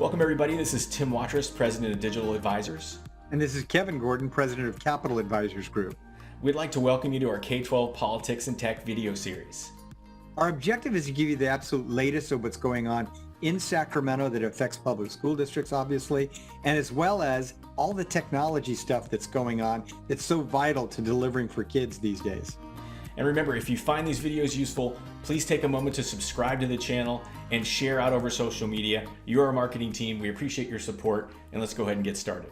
Welcome everybody, this is Tim Watrous, President of Digital Advisors. And this is Kevin Gordon, President of Capital Advisors Group. We'd like to welcome you to our K-12 Politics and Tech video series. Our objective is to give you the absolute latest of what's going on in Sacramento that affects public school districts, obviously, and as well as all the technology stuff that's going on that's so vital to delivering for kids these days. And remember, if you find these videos useful, please take a moment to subscribe to the channel and share out over social media. You're our marketing team. We appreciate your support, and let's go ahead and get started.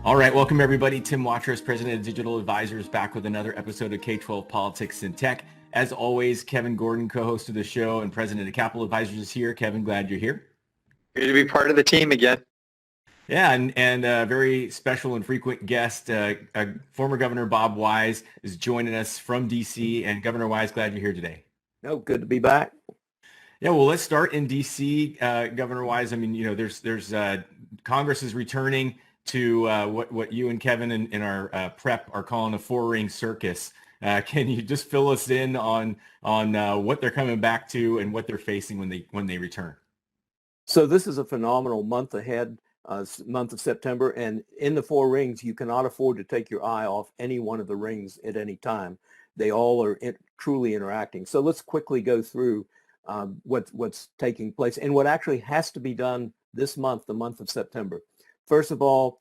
All right, welcome everybody. Tim Watrous, President of Digital Advisors, back with another episode of K-12 Politics and Tech. As always, Kevin Gordon, co-host of the show and President of Capital Advisors, is here. Kevin, glad you're here. Good to be part of the team again. Yeah, and a very special and frequent guest, former Governor Bob Wise, is joining us from D.C. And Governor Wise, glad you're here today. No, good to be back. Yeah, well, let's start in D.C., Governor Wise. I mean, you know, there's Congress is returning to what you and Kevin in our prep are calling a four-ring circus. Can you just fill us in on what they're coming back to and what they're facing when they return? So this is a phenomenal month ahead, month of September, and in the four rings, you cannot afford to take your eye off any one of the rings at any time. They all are truly interacting. So let's quickly go through what's taking place and what actually has to be done this month, the month of September. First of all,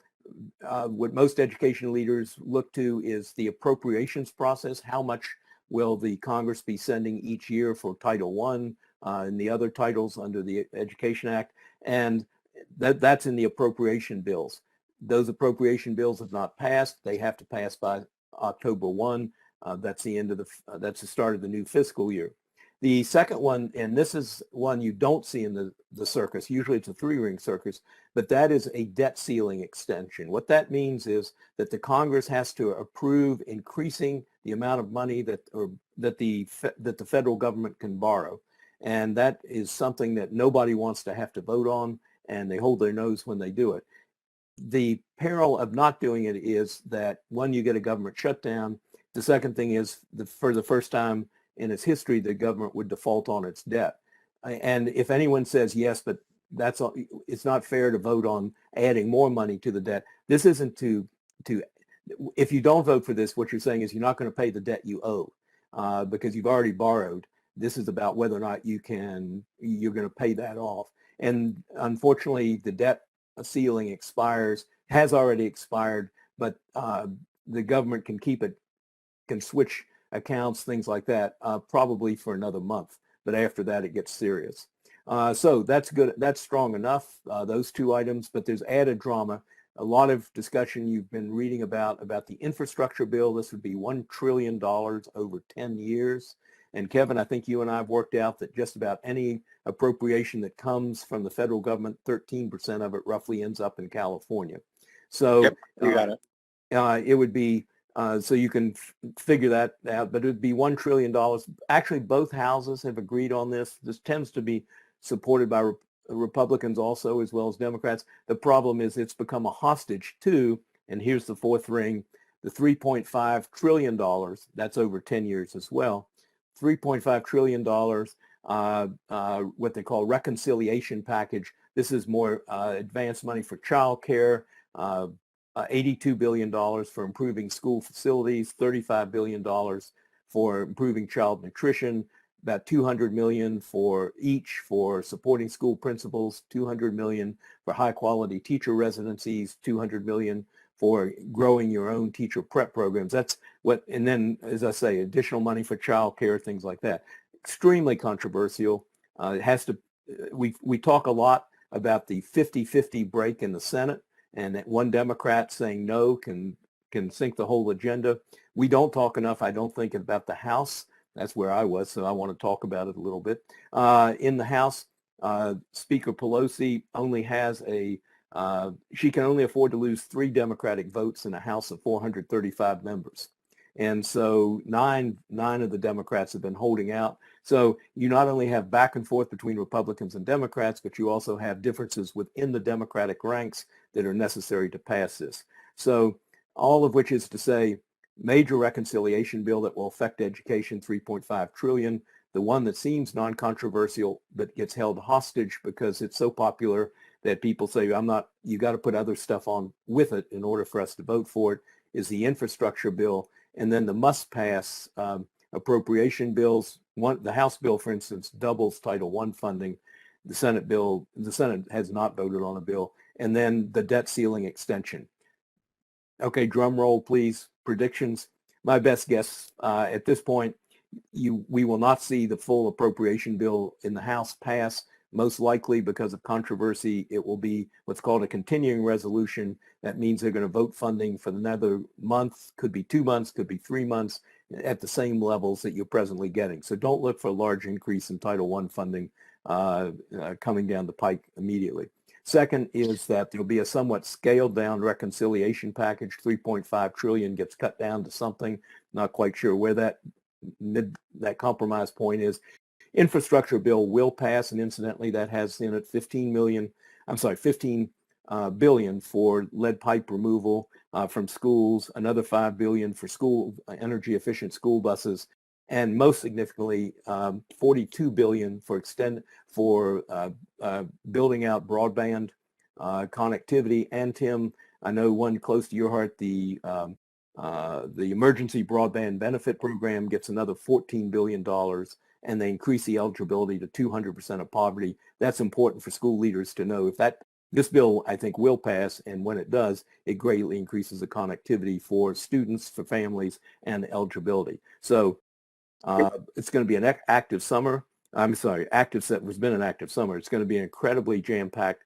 what most education leaders look to is the appropriations process. How much will the Congress be sending each year for Title I and the other titles under the Education Act? And that's in the appropriation bills. Those appropriation bills have not passed. They have to pass by October 1. That's the start of the new fiscal year. The second one, and this is one you don't see in the circus, usually it's a three-ring circus, but that is a debt ceiling extension. What that means is that the Congress has to approve increasing the amount of money that the federal government can borrow. And that is something that nobody wants to have to vote on, and they hold their nose when they do it. The peril of not doing it is that when you get a government shutdown, the second thing is for the first time in its history, the government would default on its debt. And if anyone says, yes, but it's not fair to vote on adding more money to the debt. This isn't if you don't vote for this, what you're saying is you're not going to pay the debt you owe because you've already borrowed. This is about whether or not you're going to pay that off. And unfortunately, the debt ceiling has already expired, but the government can keep it, can switch accounts, things like that, probably for another month. But after that, it gets serious. So that's good. That's strong enough, those two items. But there's added drama. A lot of discussion you've been reading about the infrastructure bill. This would be $1 trillion over 10 years. And Kevin, I think you and I have worked out that just about any appropriation that comes from the federal government, 13% of it roughly ends up in California. So Yep, you got it. It would be, so you can figure that out, but it would be $1 trillion. Actually, both houses have agreed on this. This tends to be supported by Republicans also, as well as Democrats. The problem is it's become a hostage to, and here's the fourth ring, the $3.5 trillion, that's over 10 years as well, $3.5 trillion, what they call reconciliation package. This is more advanced money for child care, $82 billion for improving school facilities, $35 billion for improving child nutrition, about $200 million for supporting school principals, $200 million for high quality teacher residencies, $200 million for growing your own teacher prep programs. And then, as I say, additional money for child care, things like that. Extremely controversial. We talk a lot about the 50-50 break in the Senate, and that one Democrat saying no can sink the whole agenda. We don't talk enough, I don't think, about the House. That's where I was, so I want to talk about it a little bit. In the House, Speaker Pelosi only has she can only afford to lose 3 Democratic votes in a House of 435 members. And so nine of the Democrats have been holding out. So you not only have back and forth between Republicans and Democrats, but you also have differences within the Democratic ranks that are necessary to pass this. So all of which is to say, major reconciliation bill that will affect education, $3.5 trillion. The one that seems non-controversial but gets held hostage because it's so popular that people say, you got to put other stuff on with it in order for us to vote for it, is the infrastructure bill, and then the must-pass appropriation bills. The House bill, for instance, doubles Title I funding. The Senate has not voted on a bill. And then the debt ceiling extension. Okay, drum roll, please. Predictions. My best guess at this point, we will not see the full appropriation bill in the House pass. Most likely, because of controversy, it will be what's called a continuing resolution. That means they're going to vote funding for another month, could be 2 months, could be 3 months, at the same levels that you're presently getting. So don't look for a large increase in Title I funding coming down the pike immediately. Second is that there'll be a somewhat scaled down reconciliation package. 3.5 trillion gets cut down to something. Not quite sure where that compromise point is. Infrastructure bill will pass, and incidentally, that has in it 15 billion for lead pipe removal from schools, another 5 billion for school energy efficient school buses, and most significantly, 42 billion for building out broadband connectivity. And Tim, I know one close to your heart, the Emergency Broadband Benefit Program gets another $14 billion, and they increase the eligibility to 200% of poverty. That's important for school leaders to know. This bill, I think, will pass, and when it does, it greatly increases the connectivity for students, for families, and eligibility. So it's going to be an active summer. There's been an active summer. It's going to be an incredibly jam-packed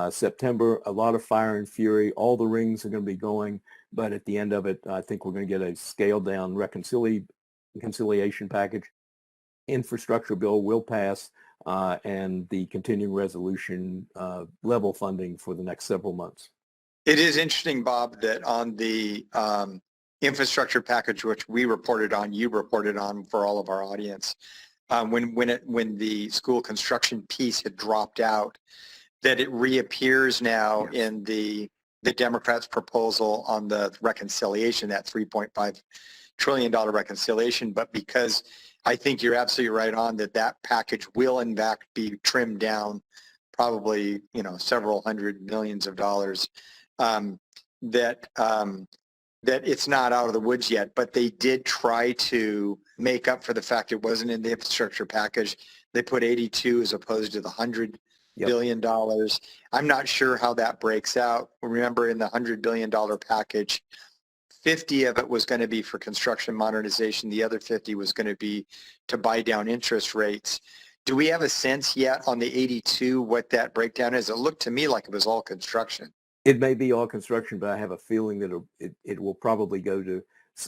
September, a lot of fire and fury. All the rings are going to be going, but at the end of it, I think we're going to get a scaled-down reconciliation package. Infrastructure bill will pass, and the continuing resolution level funding for the next several months. It is interesting, Bob, that on the infrastructure package, which we reported on, you reported on for all of our audience, when the school construction piece had dropped out, that it reappears now in the Democrats' proposal on the reconciliation, that $3.5 trillion reconciliation. But because I think you're absolutely right on that package will in fact be trimmed down, probably several hundred millions of dollars. That it's not out of the woods yet, but they did try to make up for the fact it wasn't in the infrastructure package. They put 82 as opposed to the $100 billion. I'm not sure how that breaks out. Remember, in the $100 billion package, 50 of it was going to be for construction modernization. The other 50 was going to be to buy down interest rates. Do we have a sense yet on the 82 what that breakdown is? It looked to me like it was all construction. It may be all construction, but I have a feeling that it will probably go to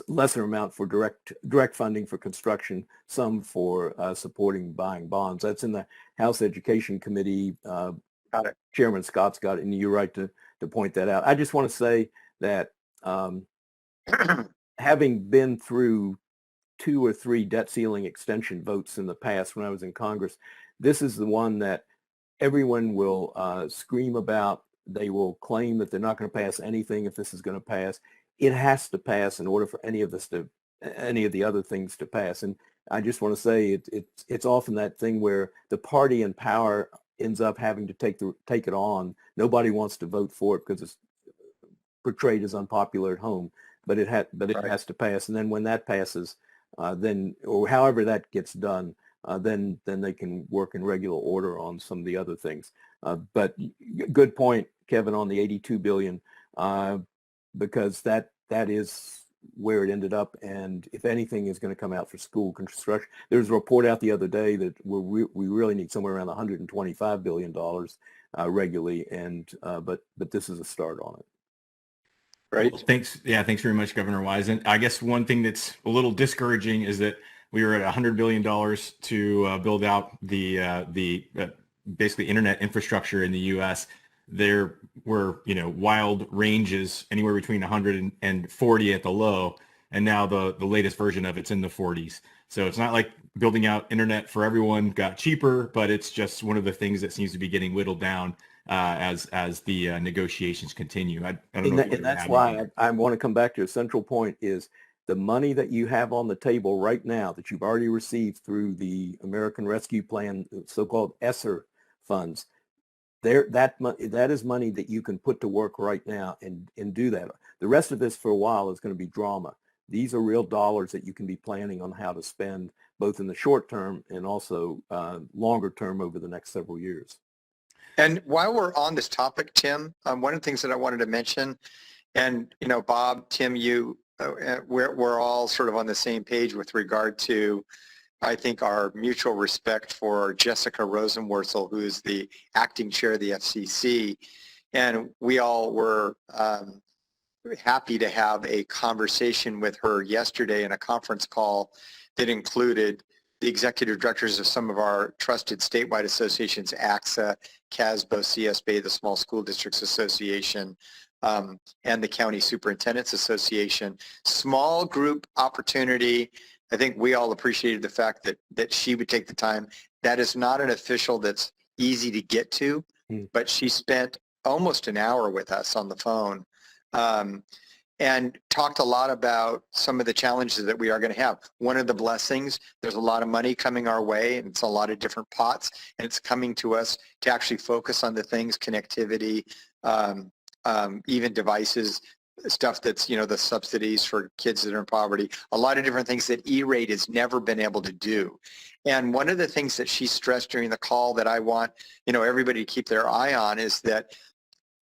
lesser amount for direct funding for construction, some for supporting buying bonds. That's in the House Education Committee. Chairman Scott's got it, and you're right to point that out. I just want to say that having been through 2 or 3 debt ceiling extension votes in the past when I was in Congress, this is the one that everyone will scream about. They will claim that they're not going to pass anything if this is going to pass. It has to pass in order for any of the other things to pass. And I just want to say it's often that thing where the party in power ends up having to take it on. Nobody wants to vote for it because it's portrayed as unpopular at home, but it has to pass. And then when that passes, or however that gets done, then they can work in regular order on some of the other things. But good point, Kevin, on the 82 billion, because that is where it ended up. And if anything is going to come out for school construction, there's a report out the other day that we really need somewhere around $125 billion regularly. And but this is a start on it. Right. Well, thanks. Yeah, thanks very much, Governor Wise. And I guess one thing that's a little discouraging is that we were at $100 billion to build out the basically internet infrastructure in the U.S. There were, wild ranges anywhere between 100 and 40 at the low. And now the latest version of it's in the 40s. So it's not like building out internet for everyone got cheaper, but it's just one of the things that seems to be getting whittled down as the negotiations continue. I don't know. And that's why I want to come back to a central point is the money that you have on the table right now that you've already received through the American Rescue Plan, so-called ESSER funds. that is money that you can put to work right now and do that. The rest of this for a while is going to be drama. These are real dollars that you can be planning on how to spend both in the short term and also longer term over the next several years. And while we're on this topic, Tim, one of the things that I wanted to mention, and Bob, Tim, we're all sort of on the same page with regard to, I think, our mutual respect for Jessica Rosenworcel, who is the acting chair of the FCC. And we all were happy to have a conversation with her yesterday in a conference call that included the executive directors of some of our trusted statewide associations, AXA, CASBO, CSBA, the Small School Districts Association, and the County Superintendents Association. Small group opportunity. I think we all appreciated the fact that she would take the time. That is not an official that's easy to get to, but she spent almost an hour with us on the phone and talked a lot about some of the challenges that we are going to have. One of the blessings, there's a lot of money coming our way, and it's a lot of different pots, and it's coming to us to actually focus on the things, connectivity, even devices, stuff that's, the subsidies for kids that are in poverty, a lot of different things that E-Rate has never been able to do. And one of the things that she stressed during the call that I want, everybody to keep their eye on is that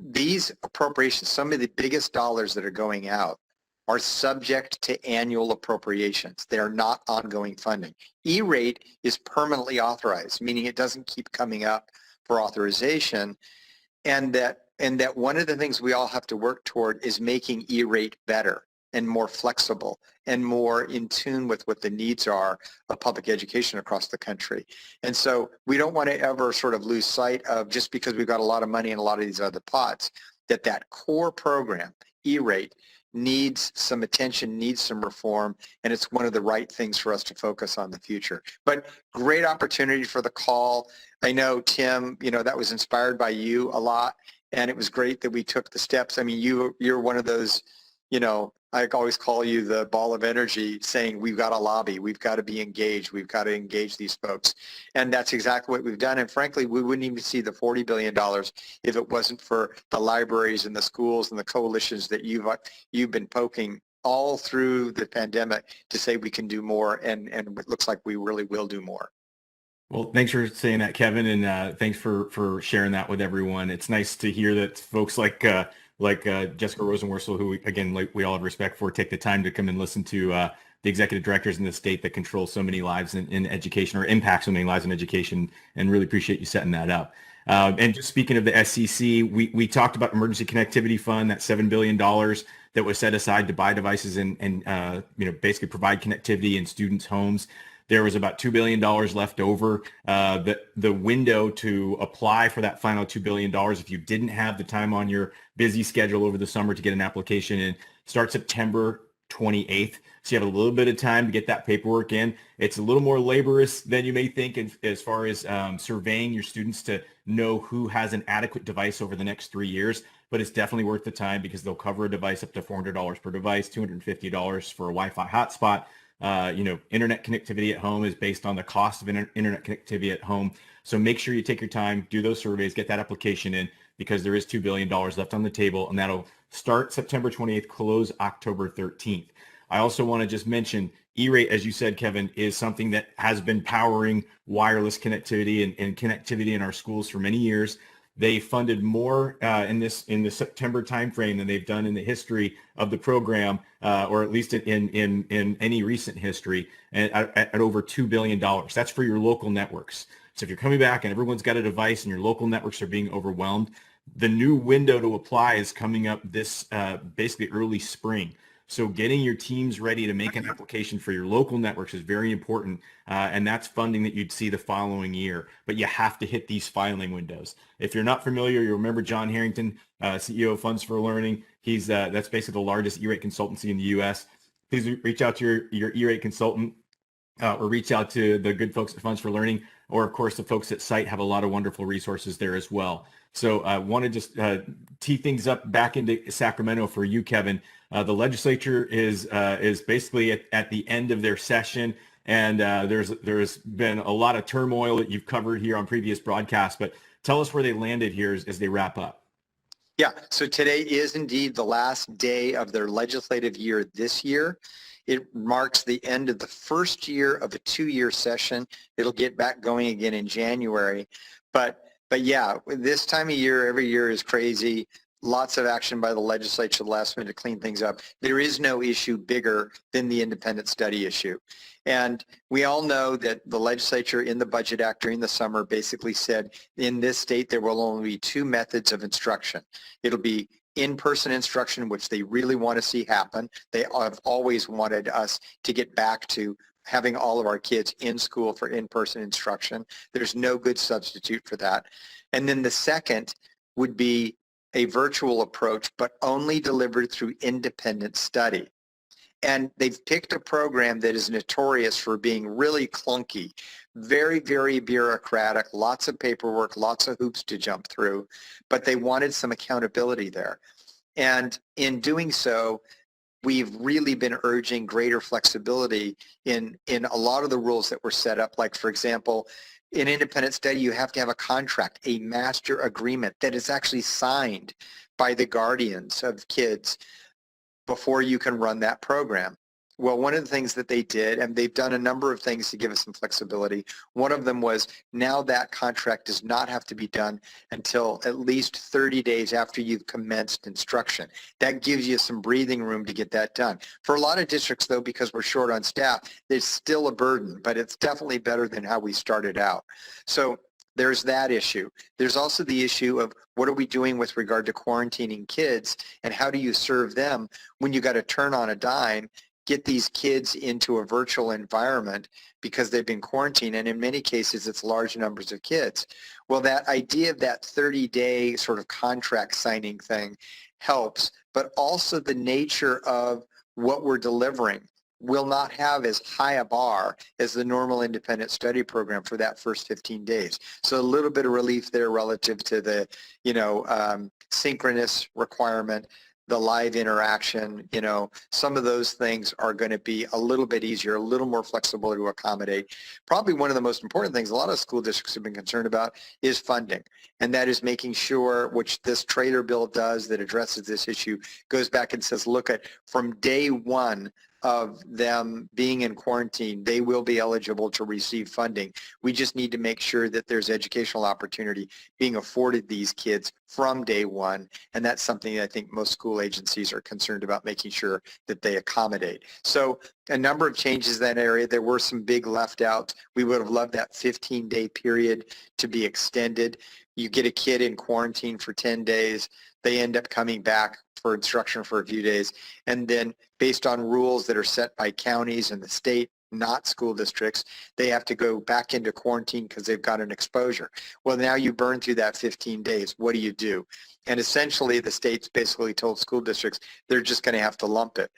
these appropriations, some of the biggest dollars that are going out, are subject to annual appropriations. They are not ongoing funding. E-Rate is permanently authorized, meaning it doesn't keep coming up for authorization, and that one of the things we all have to work toward is making E-Rate better and more flexible and more in tune with what the needs are of public education across the country. And so we don't want to ever sort of lose sight of, just because we've got a lot of money in a lot of these other pots, that core program, E-Rate, needs some attention, needs some reform, and it's one of the right things for us to focus on in the future. But great opportunity for the call. I know, Tim, that was inspired by you a lot, and it was great that we took the steps. I mean, you're one of those, I always call you the ball of energy, saying we've got to lobby, we've got to be engaged, we've got to engage these folks. And that's exactly what we've done. And frankly, we wouldn't even see the $40 billion if it wasn't for the libraries and the schools and the coalitions that you've been poking all through the pandemic to say we can do more, and it looks like we really will do more. Well, thanks for saying that, Kevin, and thanks for sharing that with everyone. It's nice to hear that folks like Jessica Rosenworcel, who, again, we all have respect for, take the time to come and listen to the executive directors in the state that control so many lives in education, or impact so many lives in education, and really appreciate you setting that up. And just speaking of the SCC, we talked about Emergency Connectivity Fund, that $7 billion that was set aside to buy devices and basically provide connectivity in students' homes. There was about $2 billion left over. The window to apply for that final $2 billion, if you didn't have the time on your busy schedule over the summer to get an application in, starts September 28th. So you have a little bit of time to get that paperwork in. It's a little more laborious than you may think as far as surveying your students to know who has an adequate device over the next 3 years, but it's definitely worth the time, because they'll cover a device up to $400 per device, $250 for a Wi-Fi hotspot. Internet connectivity at home is based on the cost of internet connectivity at home. So make sure you take your time, do those surveys, get that application in, because there is $2 billion left on the table, and that'll start September 28th, close October 13th. I also want to just mention E-Rate, as you said, Kevin, is something that has been powering wireless connectivity and connectivity in our schools for many years. They funded more in the September timeframe than they've done in the history of the program, or at least in any recent history, at over $2 billion. That's for your local networks. So if you're coming back and everyone's got a device and your local networks are being overwhelmed, the new window to apply is coming up this basically early spring. So getting your teams ready to make an application for your local networks is very important, and that's funding that you'd see the following year. But you have to hit these filing windows. If you're not familiar, you remember John Harrington, CEO of Funds for Learning. He's that's basically the largest E-Rate consultancy in the U.S. Please reach out to your E-Rate consultant, or reach out to the good folks at Funds for Learning, or of course the folks at Sept have a lot of wonderful resources there as well. So I want to just tee things up back into Sacramento for you, Kevin. The legislature is basically at the end of their session, and there's been a lot of turmoil that you've covered here on previous broadcasts. But tell us where they landed here as they wrap up. Yeah, so today is indeed the last day of their legislative year this year. It marks the end of the first year of a 2-year session. It'll get back going again in January. But yeah, this time of year, every year is crazy. Lots of action by the legislature last minute to clean things up. There is no issue bigger than the independent study issue. And we all know that the legislature in the Budget Act during the summer basically said in this state there will only be 2 methods of instruction. It'll be in-person instruction, which they really want to see happen. They have always wanted us to get back to having all of our kids in school for in-person instruction. There's no good substitute for that. And then the second would be a virtual approach, but only delivered through independent study. And they've picked a program that is notorious for being really clunky, very, very bureaucratic, lots of paperwork, lots of hoops to jump through, but they wanted some accountability there. And in doing so, we've really been urging greater flexibility in a lot of the rules that were set up. Like, for example, in independent study, you have to have a contract, a master agreement that is actually signed by the guardians of kids before you can run that program. Well, one of the things that they did, and they've done a number of things to give us some flexibility, one of them was now that contract does not have to be done until at least 30 days after you've commenced instruction. That gives you some breathing room to get that done. For a lot of districts, though, because we're short on staff, it's still a burden, but it's definitely better than how we started out. So there's that issue. There's also the issue of what are we doing with regard to quarantining kids, and how do you serve them when you got to turn on a dime, get these kids into a virtual environment because they've been quarantined, and in many cases it's large numbers of kids. Well, that idea of that 30-day sort of contract signing thing helps, but also the nature of what we're delivering will not have as high a bar as the normal independent study program for that first 15 days. So a little bit of relief there relative to the, synchronous requirement, the live interaction, some of those things are going to be a little bit easier, a little more flexible to accommodate. Probably one of the most important things a lot of school districts have been concerned about is funding. And that is making sure, which this Trader bill does that addresses this issue, goes back and says, look at from day one of them being in quarantine, they will be eligible to receive funding. We just need to make sure that there's educational opportunity being afforded these kids from day one, and that's something that I think most school agencies are concerned about making sure that they accommodate. So a number of changes in that area. There were some big left outs. We would have loved that 15-day period to be extended. You get a kid in quarantine for 10 days, they end up coming back for instruction for a few days, and then based on rules that are set by counties and the state, not school districts, they have to go back into quarantine because they've got an exposure. Well, now you burn through that 15 days. What do you do? And essentially the state's basically told school districts they're just going to have to lump it.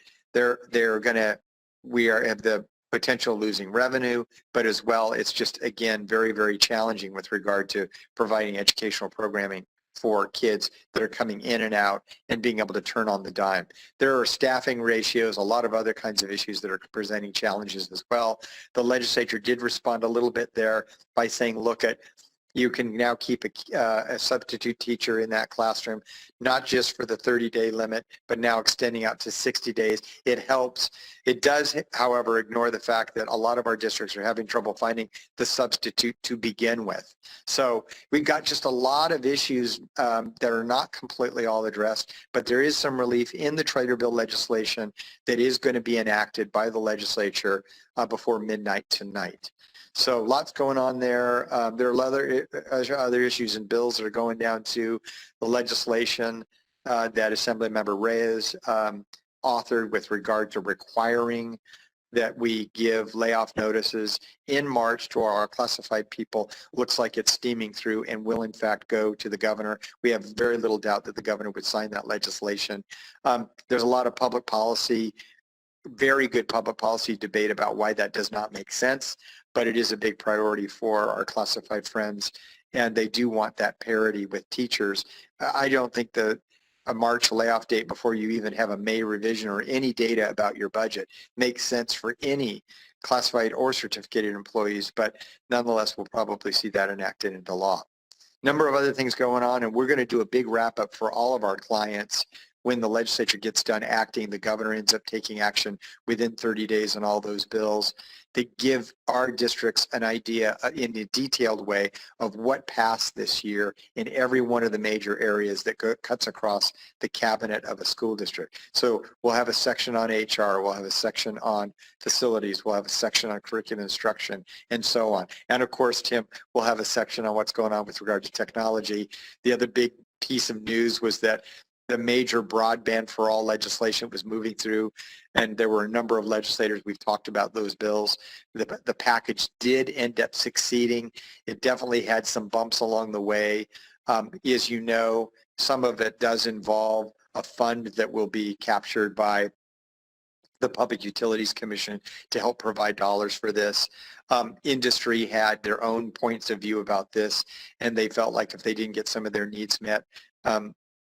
We have the potential of losing revenue, but as well, it's just, again, very, very challenging with regard to providing educational programming for kids that are coming in and out and being able to turn on the dime. There are staffing ratios, a lot of other kinds of issues that are presenting challenges as well. The legislature did respond a little bit there by saying, look, you can now keep a substitute teacher in that classroom, not just for the 30-day limit, but now extending out to 60 days. It helps. It does, however, ignore the fact that a lot of our districts are having trouble finding the substitute to begin with. So we've got just a lot of issues that are not completely all addressed, but there is some relief in the Trader bill legislation that is going to be enacted by the legislature before midnight tonight. So lots going on there. There are other issues and bills that are going down to the legislation that Assemblymember Reyes authored with regard to requiring that we give layoff notices in March to our classified people. Looks like it's steaming through and will in fact go to the governor. We have very little doubt that the governor would sign that legislation. There's a lot of public policy, very good public policy debate about why that does not make sense, but it is a big priority for our classified friends, and they do want that parity with teachers. I don't think a March layoff date before you even have a May revision or any data about your budget makes sense for any classified or certificated employees, but nonetheless, we'll probably see that enacted into law. number of other things going on, and we're going to do a big wrap up for all of our clients when the legislature gets done acting. The governor ends up taking action within 30 days on all those bills to give our districts an idea in a detailed way of what passed this year in every one of the major areas that cuts across the cabinet of a school district. So we'll have a section on HR, we'll have a section on facilities, we'll have a section on curriculum instruction, and so on. And of course, Tim, we'll have a section on what's going on with regard to technology. The other big piece of news was that the major broadband for all legislation was moving through, and there were a number of legislators. We've talked about those bills. The package did end up succeeding. It definitely had some bumps along the way. As you know, some of it does involve a fund that will be captured by the Public Utilities Commission to help provide dollars for this. Industry had their own points of view about this, and they felt like if they didn't get some of their needs met,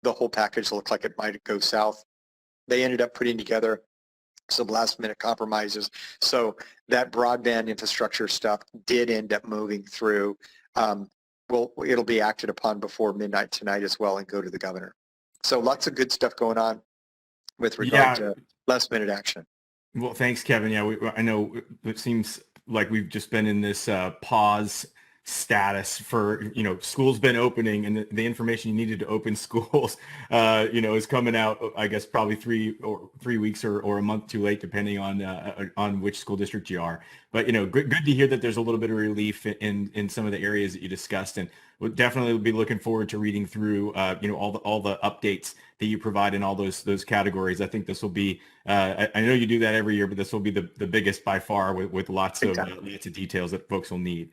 the whole package looked like it might go south. They ended up putting together some last minute compromises. So that broadband infrastructure stuff did end up moving through. It'll be acted upon before midnight tonight as well and go to the governor. So lots of good stuff going on with regard to last minute action. Well, thanks, Kevin. Yeah, I know it seems like we've just been in this pause status for, school's been opening, and the information you needed to open schools, is coming out, I guess, probably 3 weeks or a month too late, depending on which school district you are. But, good to hear that there's a little bit of relief in some of the areas that you discussed, and we'll definitely be looking forward to reading through, all the updates that you provide in all those categories. I think this will be, I know you do that every year, but this will be the biggest by far with lots of details that folks will need.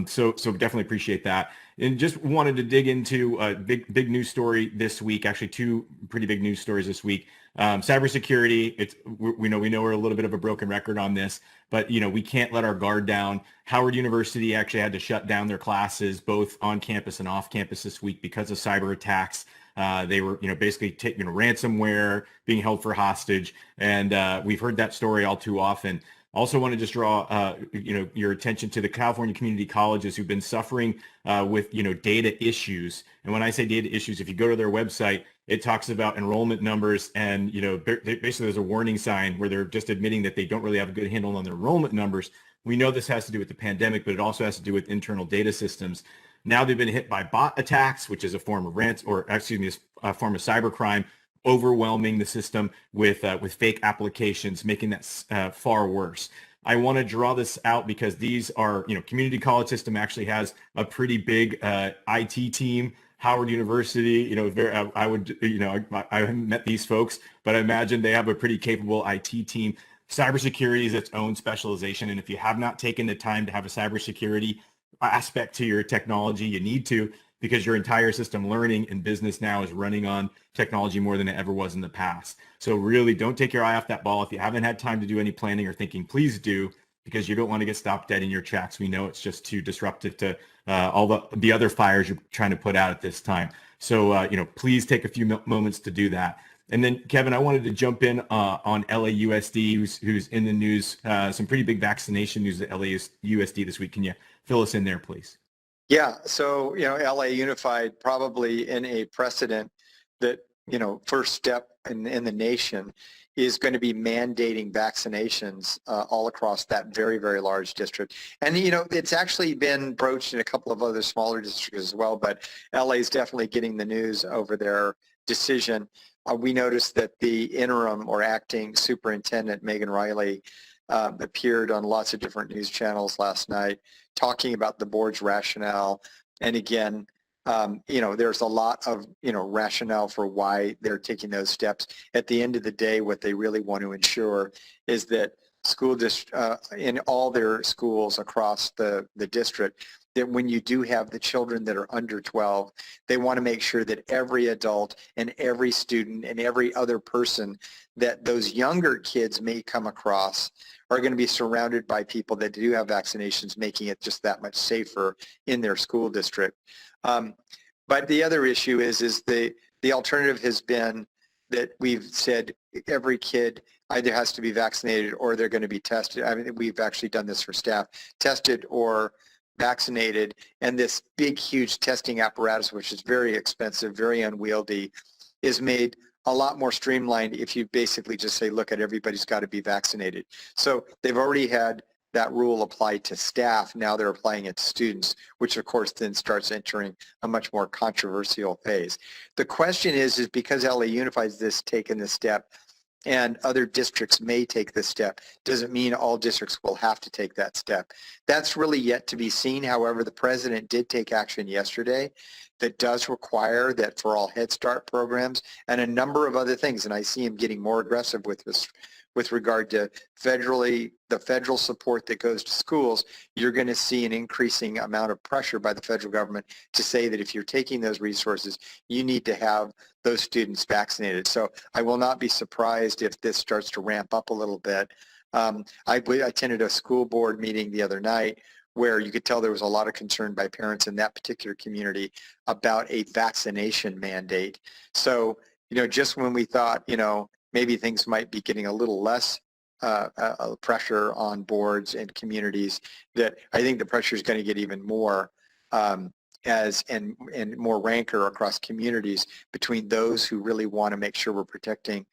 So definitely appreciate that. And just wanted to dig into a big news story this week, actually 2 pretty big news stories this week. Cybersecurity, we know we're a little bit of a broken record on this, but we can't let our guard down. Howard University actually had to shut down their classes both on campus and off campus this week because of cyber attacks. They were, basically taking ransomware, being held for hostage, and we've heard that story all too often. Also want to just draw, your attention to the California community colleges who've been suffering with, data issues. And when I say data issues, if you go to their website, it talks about enrollment numbers, and, basically there's a warning sign where they're just admitting that they don't really have a good handle on their enrollment numbers. We know this has to do with the pandemic, but it also has to do with internal data systems. Now they've been hit by bot attacks, which is a form of a form of cybercrime, overwhelming the system with fake applications, making that far worse. I want to draw this out because these are, community college system actually has a pretty big IT team. Howard University, I haven't met these folks, but I imagine they have a pretty capable IT team. Cybersecurity is its own specialization, and if you have not taken the time to have a cybersecurity aspect to your technology, you need to, because your entire system learning and business now is running on technology more than it ever was in the past. So really don't take your eye off that ball. If you haven't had time to do any planning or thinking, please do, because you don't want to get stopped dead in your tracks. We know it's just too disruptive to all the other fires you're trying to put out at this time. So, please take a few moments to do that. And then, Kevin, I wanted to jump in on LAUSD, who's in the news, some pretty big vaccination news at LAUSD this week. Can you fill us in there, please? Yeah, so, LA Unified probably in a precedent that, first step in the nation is going to be mandating vaccinations all across that very, very large district. And, it's actually been broached in a couple of other smaller districts as well, but LA is definitely getting the news over their decision. We noticed that the interim or acting superintendent, Megan Riley, appeared on lots of different news channels last night talking about the board's rationale. And again, there's a lot of, rationale for why they're taking those steps. At the end of the day, what they really want to ensure is that in all their schools across the district, that when you do have the children that are under 12, they want to make sure that every adult and every student and every other person that those younger kids may come across are going to be surrounded by people that do have vaccinations, making it just that much safer in their school district. But the other issue is the alternative has been that we've said every kid either has to be vaccinated or they're going to be tested. I mean, we've actually done this for staff, tested or vaccinated, and this big, huge testing apparatus, which is very expensive, very unwieldy, is made a lot more streamlined if you basically just say, look, everybody's got to be vaccinated. So they've already had that rule applied to staff. Now they're applying it to students, which of course then starts entering a much more controversial phase. The question is because LA Unified's taken this step, and other districts may take this step, doesn't mean all districts will have to take that step. That's really yet to be seen. However, the president did take action yesterday that does require that for all Head Start programs and a number of other things, and I see him getting more aggressive with this with regard to the federal support that goes to schools. You're going to see an increasing amount of pressure by the federal government to say that if you're taking those resources, you need to have those students vaccinated. So I will not be surprised if this starts to ramp up a little bit. I attended a school board meeting the other night where you could tell there was a lot of concern by parents in that particular community about a vaccination mandate. So, just when we thought, maybe things might be getting a little less pressure on boards and communities, that I think the pressure is going to get even more and more rancor across communities between those who really want to make sure we're protecting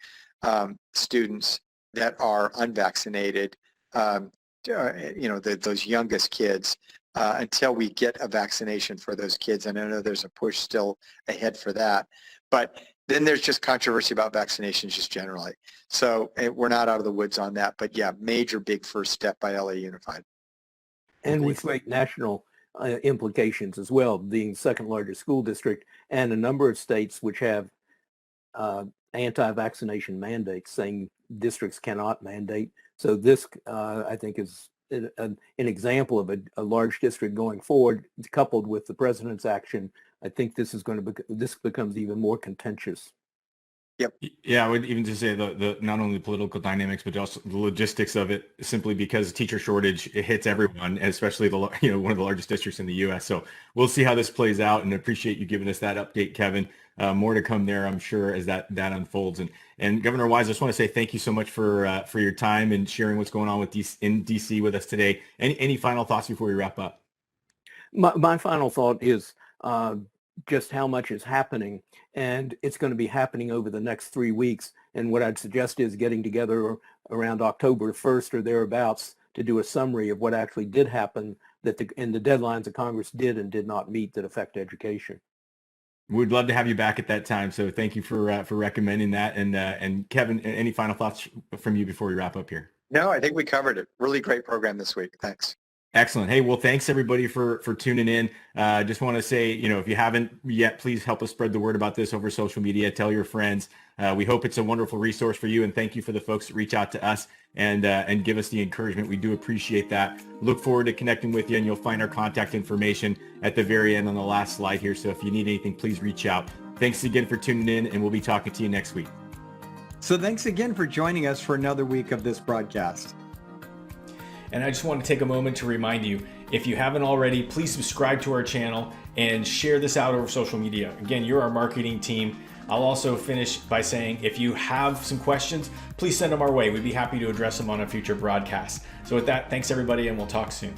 students that are unvaccinated, those youngest kids, until we get a vaccination for those kids. And I know there's a push still ahead for that. But then there's just controversy about vaccinations just generally. So we're not out of the woods on that. But yeah, major big first step by LA Unified. And with great national implications as well, being second largest school district and a number of states which have anti-vaccination mandates saying districts cannot mandate. So this, I think, is an example of a large district going forward, coupled with the president's action. I think this becomes even more contentious. Yep. Yeah, I would even just say the not only the political dynamics, but also the logistics of it, simply because teacher shortage, it hits everyone, especially one of the largest districts in the U.S. So we'll see how this plays out, and appreciate you giving us that update, Kevin. More to come there, I'm sure, as that unfolds. And Governor Wise, I just want to say thank you so much for your time and sharing what's going on in DC with us today. Any final thoughts before we wrap up? My final thought is just how much is happening, and it's going to be happening over the next 3 weeks. And what I'd suggest is getting together around October 1st or thereabouts to do a summary of what actually did happen, and the deadlines that Congress did and did not meet that affect education. We'd love to have you back at that time. So thank you for recommending that. And Kevin, any final thoughts from you before we wrap up here? No, I think we covered it. Really great program this week. Thanks. Excellent. Hey, well, thanks everybody for tuning in. Just want to say, if you haven't yet, please help us spread the word about this over social media. Tell your friends. We hope it's a wonderful resource for you, and thank you for the folks that reach out to us and give us the encouragement. We do appreciate that. Look forward to connecting with you, and you'll find our contact information at the very end on the last slide here. So if you need anything, please reach out. Thanks again for tuning in, and we'll be talking to you next week. So thanks again for joining us for another week of this broadcast. And I just want to take a moment to remind you, if you haven't already, please subscribe to our channel and share this out over social media. Again, you're our marketing team. I'll also finish by saying, if you have some questions, please send them our way. We'd be happy to address them on a future broadcast. So with that, thanks everybody, and we'll talk soon.